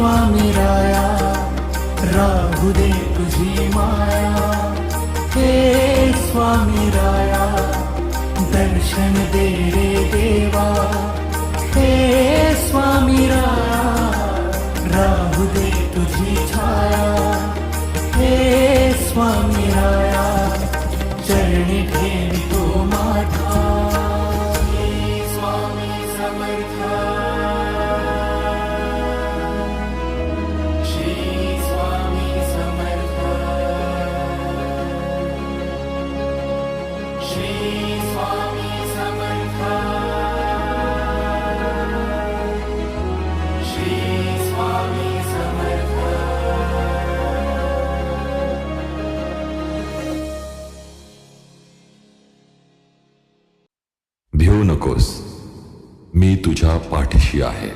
स्वामी राया राहू दे तुझी माया, हे स्वामी राया दर्शन दे रे देवा, हे स्वामी राया राहू दे तुझी छाया, हे स्वामी राया चरणी ठेवितो माथा, हे स्वामी समर्थ, श्री स्वामी समर्थ, श्री स्वामी समर्थ, श्री स्वामी समर्थ. भिवू नकोस, मी तुझ्या पाठीशी आहे.